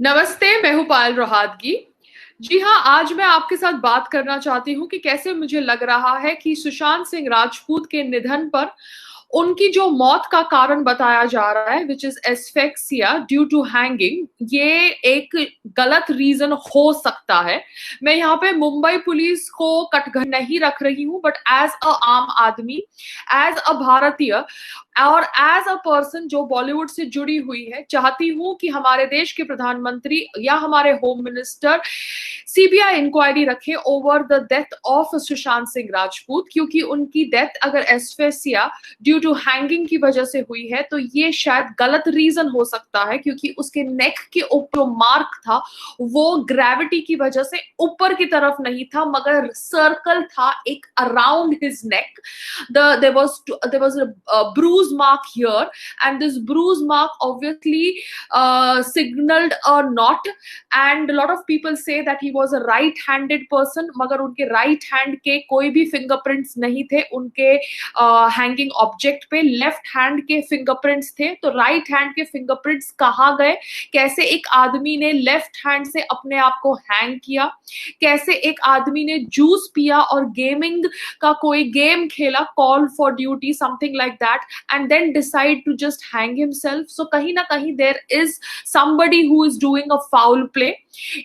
नमस्ते, मैं हूँ पायल रोहातगी। जी हाँ, आज मैं आपके साथ बात करना चाहती हूँ कि कैसे मुझे लग रहा है कि सुशांत सिंह राजपूत के निधन पर उनकी जो मौत का कारण बताया जा रहा है, which is asphyxia due to hanging, ये एक गलत रीजन हो सकता है। मैं यहाँ पे मुंबई पुलिस को कटघरे नहीं रख रही हूँ, बट एज अ आम आदमी, एज अ भारतीय और एज अ पर्सन जो बॉलीवुड से जुड़ी हुई है, चाहती हूं कि हमारे देश के प्रधानमंत्री या हमारे होम मिनिस्टर सीबीआई इंक्वायरी रखे over the death of Sushant Singh Rajput, क्योंकि उनकी डेथ अगर एस्फेसिया ड्यू टू हैंगिंग की वजह से हुई है तो ये शायद गलत रीजन हो सकता है, क्योंकि उसके नेक के ऊपर जो मार्क था वो ग्रेविटी की वजह से ऊपर की तरफ नहीं था, मगर सर्कल था एक around his neck. There was a bruise mark here, and this bruise mark obviously signaled a knot. And a lot of people say that he was a right-handed person, मगर उनके right hand के कोई भी fingerprints नहीं थे उनके hanging object पे। Left hand के फिंगरप्रिंट्स थे, तो राइट हैंड के फिंगरप्रिंट्स कहाँ गए? कैसे एक आदमी ने लेफ्ट हैंड से अपने आप को हैंग किया? कैसे एक आदमी ने जूस पिया और गेमिंग का कोई गेम खेला, call for duty, something like that, and then decide to just hang himself? So कहीं ना कहीं there is somebody who is doing a foul play।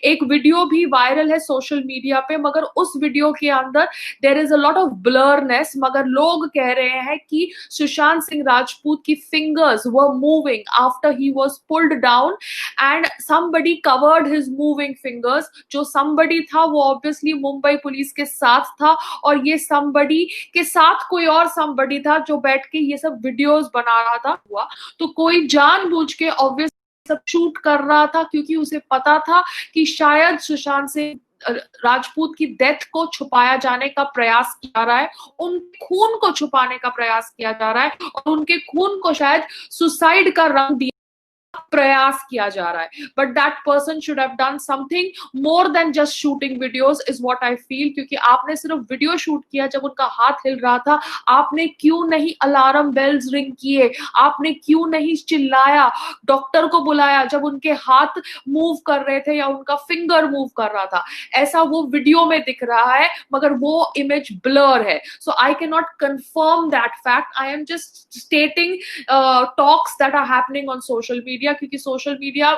एक वीडियो भी वायरल है सोशल मीडिया पे, मगर उस वीडियो के अंदर there is a lot of blurriness, मगर लोग कह रहे हैं कि सुशांत सिंह राजपूत की fingers were moving after he was pulled down and somebody covered his moving fingers। जो somebody था वो ऑब्वियसली मुंबई पुलिस के साथ था, और ये somebody के साथ कोई और somebody था जो बैठ के ये सब वीडियोस बना रहा था। हुआ तो कोई जानबूझ के ऑब्वियसली सब शूट कर रहा था, क्योंकि उसे पता था कि शायद सुशांत सिंह राजपूत की डेथ को छुपाया जाने का प्रयास किया जा रहा है, उनके खून को छुपाने का प्रयास किया जा रहा है, और उनके खून को शायद सुसाइड का रंग दिया प्रयास किया जा रहा है। But that person should have done something more than just shooting videos, is what I feel. क्योंकि आपने सिर्फ वीडियो शूट किया जब उनका हाथ हिल रहा था, आपने क्यों नहीं अलार्म बेल्स रिंग किए? आपने क्यों नहीं चिल्लाया, डॉक्टर को बुलाया जब उनके हाथ मूव कर रहे थे या उनका फिंगर मूव कर रहा था? ऐसा वो वीडियो में दिख रहा है, मगर वो इमेज ब्लर है। So I can not confirm that fact, I am just stating talks that are happening on social media. क्योंकि सोशल मीडिया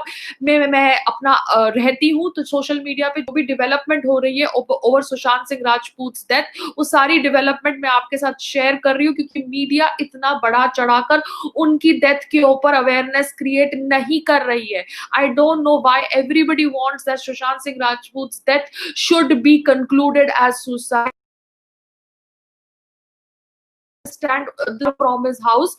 में मैं अपना रहती हूँ, तो सोशल मीडिया पे जो भी डेवलपमेंट हो रही है ओवर सुशांत सिंह राजपूत डेथ, वो सारी डेवलपमेंट मैं आपके साथ शेयर कर रही हूँ, क्योंकि मीडिया इतना बड़ा चढ़ाकर उनकी डेथ के ऊपर अवेयरनेस क्रिएट नहीं कर रही है। I don't know why everybody wants that Sushant Singh Rajput death should be concluded as suicide stand from his house.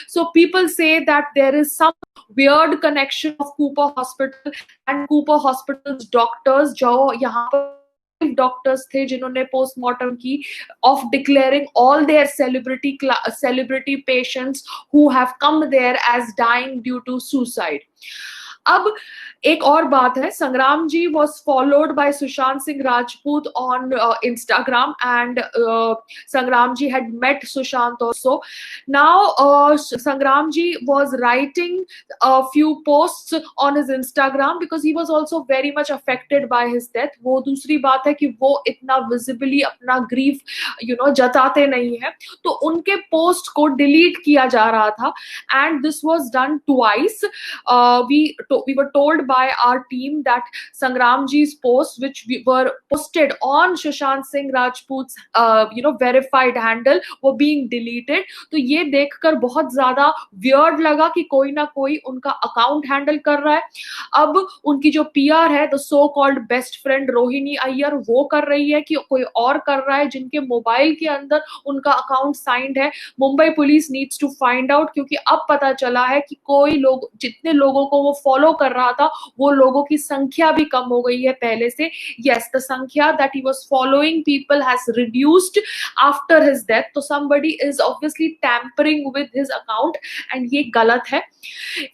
So people say that there is some weird connection of Cooper Hospital and Cooper Hospital's doctors, जो यहाँ पर doctors थे जिन्होंने postmortem की, of declaring all their celebrity patients who have come there as dying due to suicide. अब एक और बात है, संग्राम जी was followed by Sushant Singh Rajput on Instagram, and Sangram ji had met Sushant also. Now Sangram ji was writing a few posts on his Instagram because he was also very much affected by his death. वो दूसरी बात है कि वो इतना visibly अपना grief जताते नहीं है, तो उनके पोस्ट को डिलीट किया जा रहा था, and this was done twice. We were told by our team that Sangram ji's posts, which were posted on Sushant Singh Rajput's verified handle, were being deleted. तो ये देखकर बहुत ज्यादा वियर्ड लगा कि कोई ना कोई उनका अकाउंट हैंडल कर रहा है। अब उनकी जो पीआर है, the so called best friend Rohini Iyer, वो कर रही है कि कोई और कर रहा है जिनके मोबाइल के अंदर उनका अकाउंट साइंड है। Mumbai police needs to find out, क्योंकि अब पता चला है कि कोई लोग, जितने लोगों को वो फॉलो कर रहा था, वो लोगों की संख्या भी कम हो गई है पहले से। यस, द संख्या that he was following people has reduced after his death. तो somebody is obviously tampering with his account, and ये गलत है।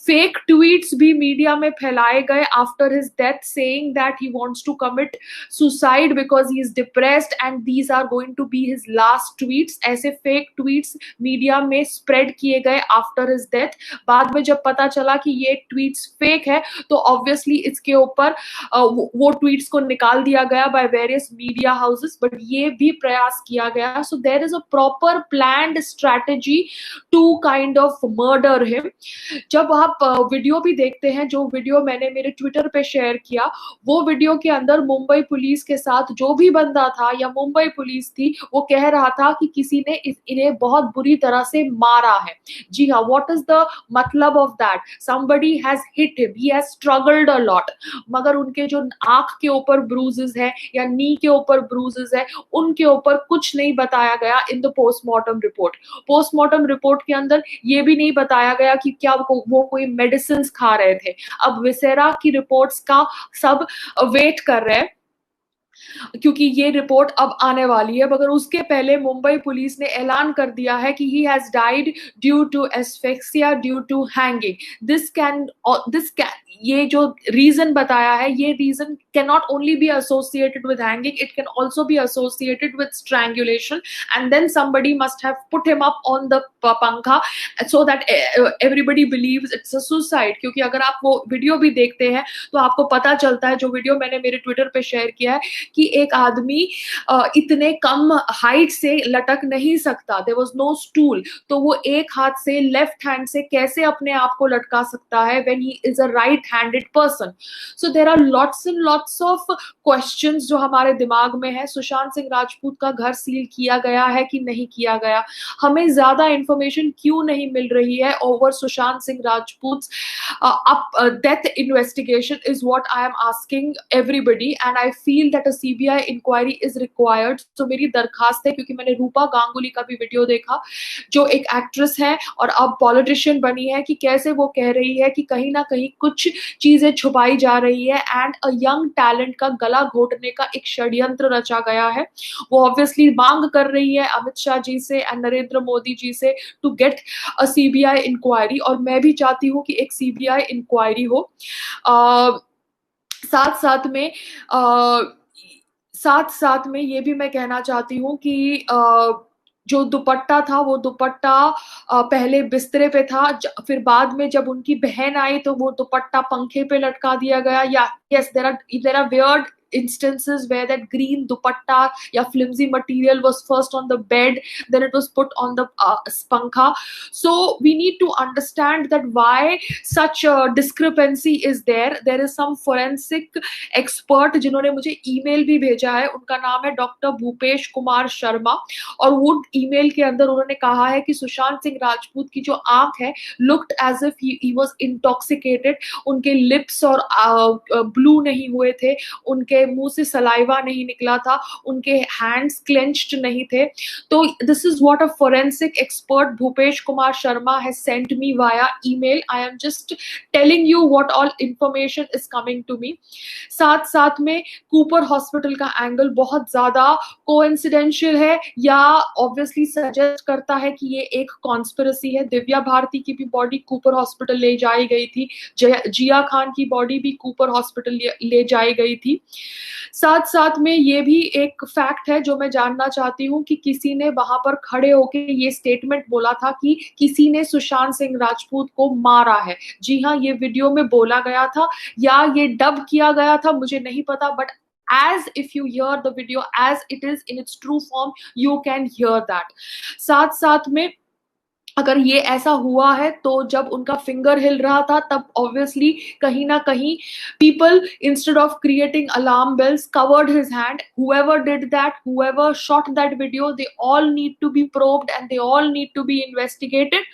फेक ट्वीट्स भी मीडिया में फैलाए गए after his death, saying that he wants to commit suicide because he is depressed and these are going to be his last tweets. ऐसे fake tweets media में spread किए गए आफ्टर हिज डेथ। बाद में जब पता चला कि ये ट्वीट्स फेक फेक है तो ऑब्वियसली इसके ऊपर वो ट्वीट्स को निकाल दिया गया by various media houses, but ये भी प्रयास किया गया. So there is a proper planned strategy to kind of murder him. जब आप वीडियो भी देखते हैं, जो वीडियो मैंने मेरे ट्विटर पे शेयर किया, वो वीडियो के अंदर मुंबई पुलिस के साथ जो भी बंदा था या मुंबई पुलिस थी, वो कह रहा था कि किसी ने इन्हें बहुत बुरी तरह से मारा है. जी हाँ, व्हाट इज द मतलब of that? Somebody has hit him, he has struggled a lot. मगर उनके जो आंख के ऊपर ब्रूजेस है या नी के ऊपर ब्रूजेस है, उनके ऊपर कुछ नहीं बताया गया in the postmortem report. Postmortem report के अंदर ये भी नहीं बताया गया कि क्या वो कोई मेडिसिन खा रहे थे. अब विसेरा की रिपोर्ट्स का सब वेट कर रहे हैं क्योंकि ये रिपोर्ट अब आने वाली है, मगर उसके पहले मुंबई पुलिस ने ऐलान कर दिया है कि he has died due to asphyxia due to hanging. This can ये जो रीजन बताया है, ये reason can not only be associated with hanging, it can also be associated with strangulation, and then somebody must have put him up on the पंखा so that everybody believes it's a suicide. क्योंकि अगर आप वो video भी देखते हैं तो आपको पता चलता है, जो वीडियो मैंने मेरे ट्विटर पे शेयर किया है, कि एक आदमी इतने कम हाइट से लटक नहीं सकता. देयर वाज नो स्टूल, तो वो एक हाथ से, लेफ्ट हैंड से कैसे अपने आप को लटका सकता है when he is a right handed person? So there are lots and lots of questions जो हमारे दिमाग में है. सुशांत सिंह राजपूत का घर सील किया गया है कि नहीं किया गया? हमें ज्यादा इंफॉर्मेशन क्यों नहीं मिल रही है over Sushant Singh Rajput death investigation is what I am asking everybody, and I feel that CBI inquiry is required. तो मेरी दरखास्त है, क्योंकि मैंने रूपा गांगुली का भी वीडियो देखा, जो एक एक्ट्रेस है और अब पॉलिटिशियन बनी है, कि कैसे वो कह रही है कि कहीं ना कहीं कुछ चीजें छुपाई जा रही है एंड अ यंग टैलेंट का गला घोटने का एक षड्यंत्र रचा गया है. वो ऑब्वियसली मांग कर रही है अमित शाह जी से एंड नरेंद्र मोदी जी से to get a CBI inquiry, और मैं भी चाहती हूँ कि एक सीबीआई इंक्वायरी हो. साथ साथ में ये भी मैं कहना चाहती हूँ कि जो दुपट्टा था, वो दुपट्टा पहले बिस्तरे पे था, फिर बाद में जब उनकी बहन आई तो वो दुपट्टा पंखे पे लटका दिया गया. या yes, there are weird instances where that green dupatta या flimsy material was first on the bed, then it was put on the pankha. So we need to understand that why such a discrepancy is there. There is some forensic expert जिन्होंने मुझे email भी भेजा है, उनका नाम है doctor Bhupesh Kumar Sharma, और वो ईमेल के अंदर उन्होंने कहा है कि सुशांत सिंह राजपूत की जो आंख है looked as if he was intoxicated. उनके लिप्स और ब्लू नहीं हुए थे, उनके मुंह से सलाइवा नहीं निकला था, उनके हैंड्स क्लेंच्ड नहीं थे. तो this is what a forensic expert Bhupesh Kumar Sharma has sent me via email. I am just telling you what all information is coming to me. साथ साथ में कूपर हॉस्पिटल का एंगल बहुत ज्यादा कोइंसिडेंशियल है, या ऑब्वियसली सजेस्ट करता है कि ये एक कॉन्स्पिरेसी है. दिव्या भारती की भी बॉडी कूपर हॉस्पिटल ले जाई गई थी, जिया खान की बॉडी भी कूपर हॉस्पिटल ले जाई गई थी. साथ साथ में ये भी एक फैक्ट है जो मैं जानना चाहती हूँ कि किसी ने वहां पर खड़े होके ये स्टेटमेंट बोला था कि किसी ने सुशांत सिंह राजपूत को मारा है. जी हाँ, ये वीडियो में बोला गया था या ये डब किया गया था, मुझे नहीं पता, but as if you hear the video as it is in its true form, you can hear that. साथ साथ में अगर ये ऐसा हुआ है तो जब उनका फिंगर हिल रहा था तब ऑब्वियसली कहीं ना कहीं people instead of creating alarm bells covered his hand. Whoever did that, whoever shot that video, they all need to be probed and they all need to be investigated.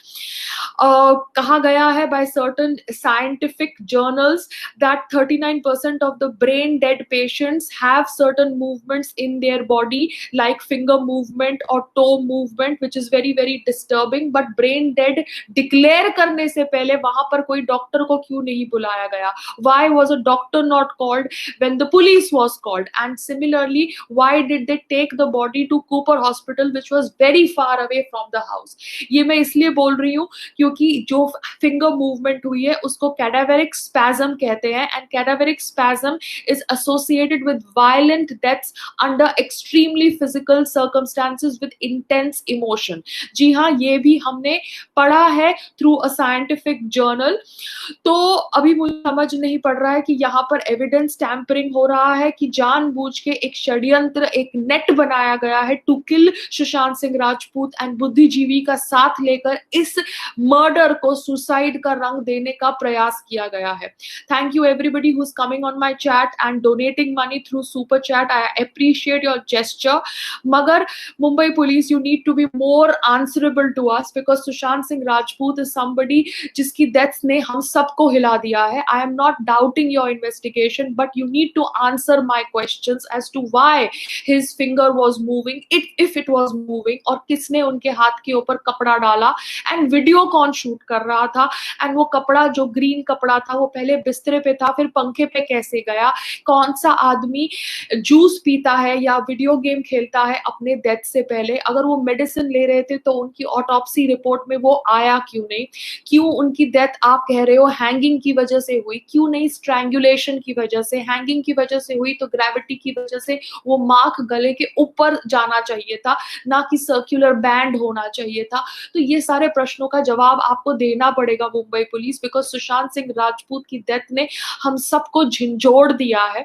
कहा गया है by certain scientific journals that 39% of the brain dead patients have certain movements in their body like finger movement or toe movement, which is very very disturbing. But brain dead declare करने से पहले वहां पर कोई doctor को क्यों नहीं बुलाया गया? Why was a doctor not called when the police was called? And similarly, why did they take the body to Cooper Hospital, which was very far away from the house? ये मैं इसलिए बोल रही हूँ क्योंकि जो फिंगर मूवमेंट हुई है उसको कैडावेरिक स्पैज्म कहते हैं, and cadaveric spasm is associated with violent deaths under extremely physical circumstances with intense emotion. जी हाँ, ये भी हमने हमने पढ़ा है थ्रू अ साइंटिफिक जर्नल। तो अभी मुझे समझ नहीं पड़ रहा है कि यहाँ पर एविडेंस टैंपरिंग हो रहा है कि जानबूझ के एक षड्यंत्र, एक नेट बनाया गया है to kill Sushant Singh Rajput and बुद्धिजीवी का साथ लेकर इस मर्डर को सुसाइड का रंग देने का प्रयास किया गया है। Thank you everybody who is coming on my chat and donating money through super chat. I appreciate your gesture, मगर Mumbai police, you need to be more answerable to us because Sushant Singh Rajput is somebody जिसकी death ने हम सबको हिला दिया है। I am not doubting your investigation, but you need to answer my questions as to why his finger was moving, if it was moving, और किसने उनके हाथ के ऊपर कपड़ा डाला एंड वीडियो कौन शूट कर रहा था, एंड वो कपड़ा जो ग्रीन कपड़ा था वो पहले बिस्तरे पे था फिर पंखे पे कैसे गया, कौन सा आदमी जूस पीता है या वीडियो गेम खेलता है अपने डेथ से पहले, अगर वो मेडिसिन ले रहे थे तो उनकी ऑटोप्सी रिपोर्ट में वो आया क्यों नहीं, क्यों उनकी डेथ आप कह रहे हो हैंगिंग की वजह से हुई, क्यों नहीं स्ट्रैंगुलेशन की वजह से, हैंगिंग की वजह से हुई तो ग्रेविटी की वजह से वो मार्क गले के ऊपर जाना चाहिए था, ना कि सर्कुलर बैंड होना चाहिए था। तो ये सारे प्रश्नों का जवाब आपको देना पड़ेगा मुंबई पुलिस, बिकॉज सुशांत सिंह राजपूत की डेथ ने हम सबको झिंझोड़ दिया है।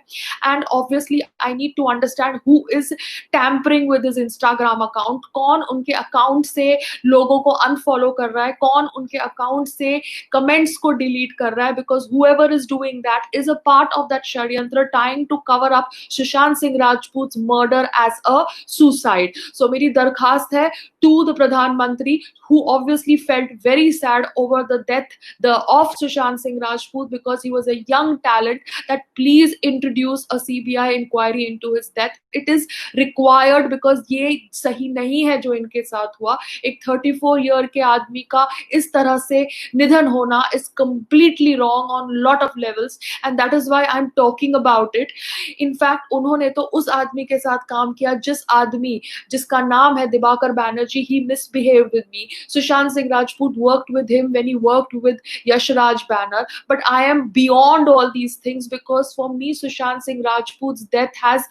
And obviously I need to understand who is tampering with his Instagram account, कौन उनके अकाउंट से लोगों को अनफॉलो कर रहा है, कौन उनके अकाउंट से कमेंट्स को डिलीट कर रहा है, because whoever is doing that is a part of that षड्यंत्र trying to cover up Sushant Singh Rajput's murder as a suicide. So मेरी दरखास्त है to the प्रधानमंत्री who obviously felt very sad over the death of Sushant Singh Rajput because he was a young talent, that please introduce a CBI inquiry into his death. It is required because ये सही नहीं है जो इनके साथ हुआ। एक 34 year के आदमी का इस तरह से निधन होना is completely wrong on lot of levels and that is why I'm talking about it. In fact उन्होंने तो उस आदमी के साथ काम किया जिसका नाम है Dibakar Banerjee, he misbehaved with me. Sushant Singh Rajput worked with him when he worked with Yash Raj Banner, but I am beyond all these things because for me Sushant Singh Rajput's death has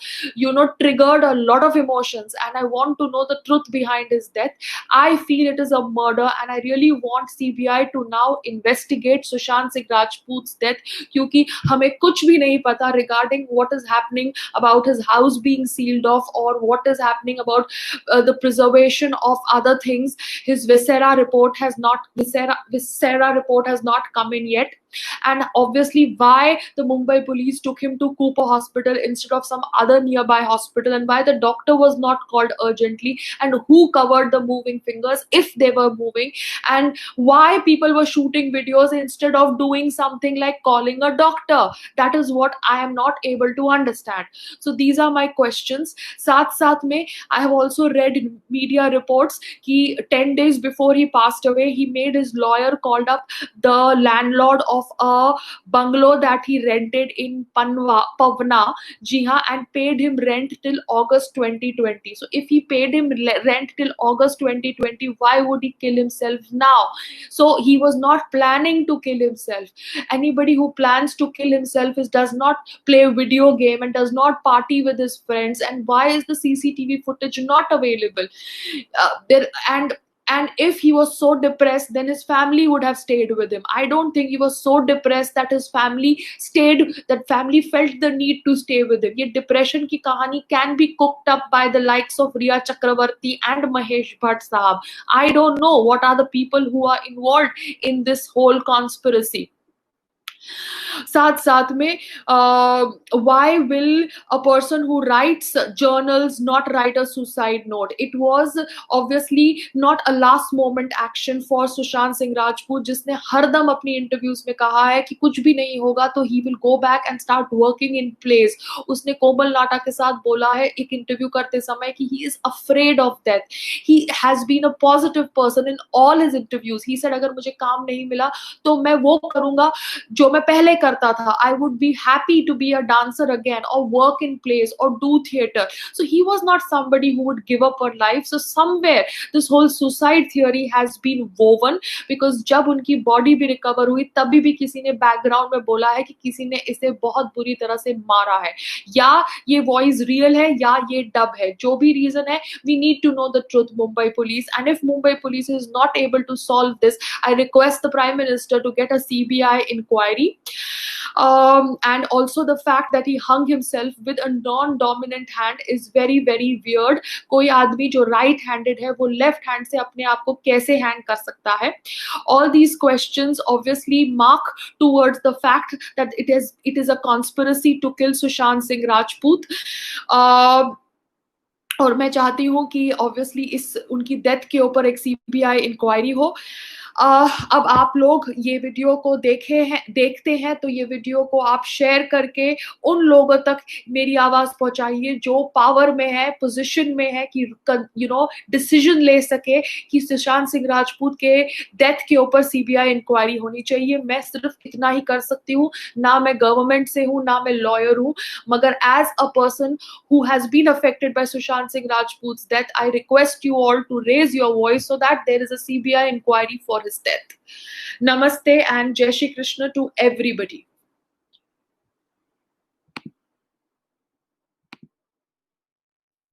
triggered a lot of emotions and I want to know the truth behind his death. I feel it is a murder and I really want CBI to now investigate Sushant Singh Rajput's death क्योंकि हमें कुछ भी नहीं पता regarding what is happening about his house being sealed off or what is happening about the preservation of other things. His viscera report has not come in yet, and obviously why the Mumbai police took him to Cooper Hospital instead of some other nearby hospital, and why the doctor was not called urgently, and who covered the moving fingers if they were moving, and why people were shooting videos instead of doing something like calling a doctor. That is what I am not able to understand. So these are my questions. साथ में I have also read media reports कि 10 days before he passed away, he made his lawyer called up the landlord of a bungalow that he rented in Pavna, ji haan, and paid him rent till August 2020. So if he paid him rent till August 2020, why would he kill himself now? So he was not planning to kill himself. Anybody who plans to kill himself does not play a video game and does not party with his friends. And why is the CCTV footage not available? And if he was so depressed, then his family would have stayed with him. I don't think he was so depressed that his family felt the need to stay with him. Ye depression ki kahani can be cooked up by the likes of Riya Chakravarti and Mahesh Bhatt Sahab. I don't know what are the people who are involved in this whole conspiracy. साथ में why will a person who writes journals not write a suicide note? It was obviously not a last moment action for Sushant Singh Rajput, जिसने हरदम अपनी interviews में कहा है कि कुछ भी नहीं होगा तो he will go back and start working in plays. उसने कोमल नाटा के साथ बोला है एक इंटरव्यू करते समय कि he is afraid of death. He has been a positive person in all his interviews. He said अगर मुझे काम नहीं मिला तो मैं वो करूंगा जो मैं पहले करता था, I would be happy to be a dancer again or work in plays or do theater. So he was not somebody who would give up her life. So somewhere this whole suicide theory has been woven, because जब उनकी body भी recover हुई तभी भी किसी ने background में बोला है कि किसी ने इसे बहुत बुरी तरह से मारा है, या ये वॉइस रियल है या ये डब है, जो भी रीजन है, we need to know the truth, Mumbai police. And if Mumbai police is not able to solve this, I request the Prime Minister to get a CBI inquiry. And also the fact that he hung himself with a non-dominant hand is very very weird. कोई आदमी जो right handed है वो left hand से अपने आप को कैसे hang कर सकता है? All these questions obviously mark towards the fact that it is a conspiracy to kill Sushant Singh Rajput. और मैं चाहती हूँ कि ऑब्वियसली इस उनकी डेथ के ऊपर एक सीबीआई इंक्वायरी हो। अब आप लोग ये वीडियो को देखते हैं तो ये वीडियो को आप शेयर करके उन लोगों तक मेरी आवाज पहुंचाइए जो पावर में है, पोजीशन में है कि डिसीजन ले सके कि सुशांत सिंह राजपूत के डेथ के ऊपर सीबीआई इंक्वायरी होनी चाहिए। मैं सिर्फ इतना ही कर सकती हूँ, ना मैं गवर्नमेंट से हूँ ना मैं लॉयर हूँ, मगर as a person who has been affected by Sushant Singh Rajput's death, I request you all to raise your voice so that there is a CBI inquiry for his death. Namaste and Jai Shri Krishna to everybody.